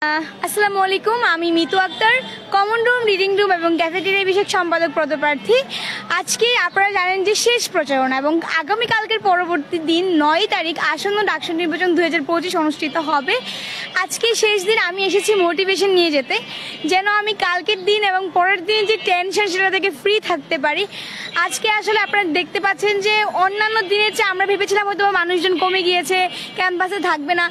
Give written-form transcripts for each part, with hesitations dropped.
আসসালামু আলাইকুম, আমি Mitu Akter, common room, reading room এবং ক্যাফেটেরিয়া বিষয়ক সম্পাদক পদপ্রার্থী। আজকে আপনারা জানেন যে শেষ প্রচারণা এবং আগামীকালকের পরবর্তী দিন ৯ তারিখ আসন্ন ডাকসু নির্বাচন ২০২৫ অনুষ্ঠিত হবে। আজকে শেষ দিন আমি এসেছি মোটিভেশন নিয়ে যেতে, যেন আমি কালকের দিন এবং পরের দিন যে টেনশন সেটা থেকে ফ্রি থাকতে পারি। আজকে আসলে আপনারা দেখতে পাচ্ছেন যে অন্যান্য দিনের চেয়ে আমরা ভেবেছিলাম হয়তো মানুষজন কমে গিয়েছে, ক্যাম্পাসে থাকবে না,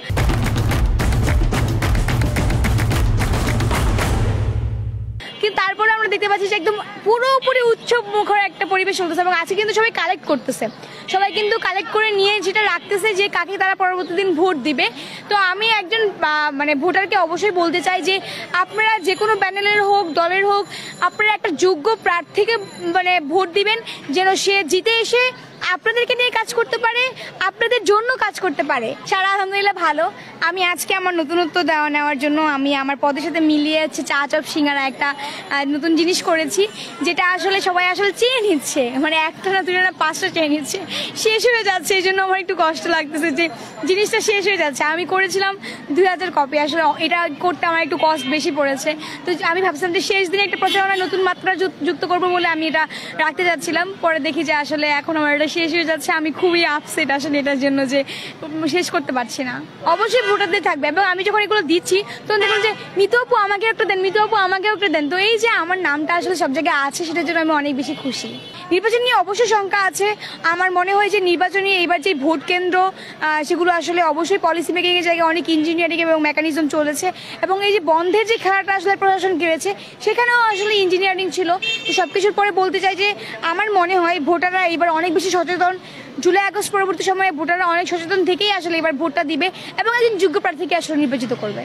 কিন্তু তারপরে আমরা দেখতে পাচ্ছি যে একদম পুরোপুরি উৎসব মুখর একটা পরিবেশ চলতেছে এবং আজকে কিন্তু সবাই কালেক্ট করতেছে, সবাই কিন্তু কালেক্ট করে নিয়ে যেটা রাখতেছে যে কাকে তারা পরবর্তী দিন ভোট দিবে। তো আমি একজন ভোটারকে অবশ্যই বলতে চাই যে আপনারা যে কোনো প্যানেলের হোক, দলের হোক, আপনারা একটা যোগ্য প্রার্থীকে ভোট দিবেন, যেন সে জিতে এসে আপনাদেরকে নিয়ে কাজ করতে পারে, আপনাদের জন্য কাজ করতে পারে। সারা আলহামদুলিল্লাহ ভালো। আমি আজকে আমার নতুনত্ব নেওয়ার জন্য আমি আমার পদের সাথে মিলিয়ে হচ্ছে চা চপ সিঙ্গারা একটা নতুন জিনিস করেছি, যেটা আসলে সবাই আসলে চেয়ে নিচ্ছে, একটা না দুটো না 5টা চেয়ে নিচ্ছে, শেষ হয়ে যাচ্ছে। এই জন্য আমার একটু কষ্ট লাগতেছে যে জিনিসটা শেষ হয়ে যাচ্ছে। আমি করেছিলাম 2000 কপি, আসলে এটা করতে আমার একটু কস্ট বেশি পড়েছে। তো আমি ভাবছিলাম যে শেষ দিনে একটা প্রচারণায় নতুন মাত্রা যুক্ত করবো বলে আমি এটা রাখতে যাচ্ছিলাম। পরে দেখি যে আসলে এখন আমার এটা শেষ হয়ে যাচ্ছে। আমি খুবই আপসেট আসলে এটার জন্য যে শেষ করতে পারছি না। অবশ্যই ভোটারদের থাকবে এবং আমি যখন এগুলো দিচ্ছি তখন দেখলাম যে মিতু আপু আমাকে একটা দেন, মিতু আপু আমাকেও একটা দেন। তো এই যে আমার নামটা আসলে সব জায়গায় আছে, সেটার জন্য আমি অনেক বেশি খুশি। নির্বাচন নিয়ে অবশ্যই শঙ্কা আছে। আমার মনে হয় যে নির্বাচনী এইবার যে ভোট কেন্দ্র সেগুলো আসলে অবশ্যই পলিসি মেকিং এর জায়গায় অনেক ইঞ্জিনিয়ারিং এবং মেকানিজম চলেছে, এবং এই যে বন্ধের যে খেলাটা আসলে প্রশাসন করেছে সেখানেও আসলে ইঞ্জিনিয়ারিং ছিল। তো সবকিছুর পরে বলতে চাই যে আমার মনে হয় ভোটাররা এবার অনেক বেশি সচেতন। জুলাই আগস্ট পরবর্তী সময়ে ভোটাররা অনেক সচেতন থেকেই আসলে এবার ভোটটা দিবে এবং একজন যোগ্য প্রার্থীকে আসলে নির্বাচিত করবে।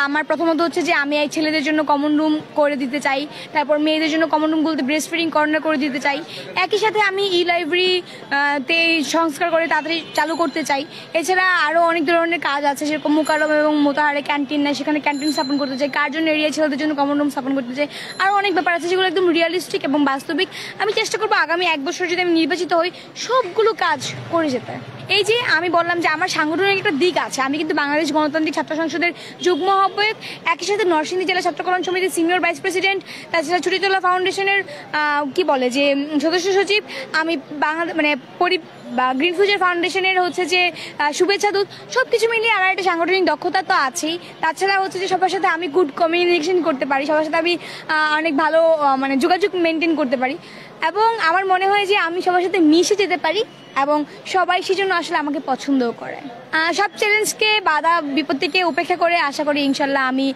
আমার প্রথমত হচ্ছে যে আমি এই ছেলেদের জন্য কমন রুম করে দিতে চাই, তারপর মেয়েদের জন্য কমন রুমগুলোতে ব্রেস্ট ফিডিং কর্নার করে দিতে চাই। একই সাথে আমি লাইব্রেরিতে সংস্কার করে তাড়াতাড়ি চালু করতে চাই। এছাড়া আরও অনেক ধরনের কাজ আছে, সেরকম মোকাররম এবং মোতাহারে ক্যান্টিন নেই, সেখানে ক্যান্টিন স্থাপন করতে চাই। কার্জন এরিয়া ছেলেদের জন্য কমন রুম স্থাপন করতে চাই। আরও অনেক ব্যাপার আছে যেগুলো একদম রিয়ালিস্টিক এবং বাস্তবিক। আমি চেষ্টা করবো আগামী 1 বছর যদি আমি নির্বাচিত হই সবগুলো কাজ করে যেতে। এই যে আমি বললাম যে আমার সাংগঠনিক একটা দিক আছে, আমি কিন্তু বাংলাদেশ গণতান্ত্রিক ছাত্র সংসদের যুগ্ম আহ্বায়ক, একই সাথে নরসিংদী জেলা ছাত্র কল্যাণ সমিতির সিনিয়র ভাইস প্রেসিডেন্ট, তাছাড়া ছুটিতলা ফাউন্ডেশনের সদস্য সচিব, আমি গ্রিন ফিউচার ফাউন্ডেশনের হচ্ছে যে শুভেচ্ছা দূত। সবকিছু মিলিয়ে আমার একটা সাংগঠনিক দক্ষতা তো আছেই। তাছাড়া হচ্ছে যে সবার সাথে আমি গুড কমিউনিকেশন করতে পারি, সবার সাথে আমি অনেক ভালো যোগাযোগ মেনটেন করতে পারি, এবং আমার মনে হয় যে আমি সবার সাথে মিশে যেতে পারি এবং সবাই সেজন্য আসলে আমাকে পছন্দও করে। সব চ্যালেঞ্জকে, বাধা বিপত্তিকে উপেক্ষা করে আশা করি ইনশাল্লাহ আমি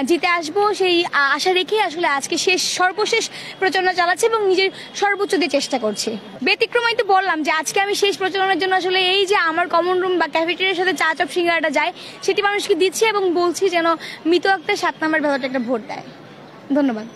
জিতে আসবো, সেই আশা রেখে আসলে আজকে সর্বশেষ প্রচারণা চালাচ্ছি এবং নিজের সর্বোচ্চ দিয়ে চেষ্টা করছি। ব্যতিক্রমই তো বললাম যে আজকে আমি শেষ প্রচারণার জন্য আসলে এই যে আমার কমন রুম বা ক্যাফেটেরিয়ার সাথে চা চপ সিঙ্গারাটা যায় সেটি মানুষকে দিচ্ছি এবং বলছি যেন মিতু আক্তার 7 নম্বর ব্যালটে একটা ভোট দেয়। ধন্যবাদ।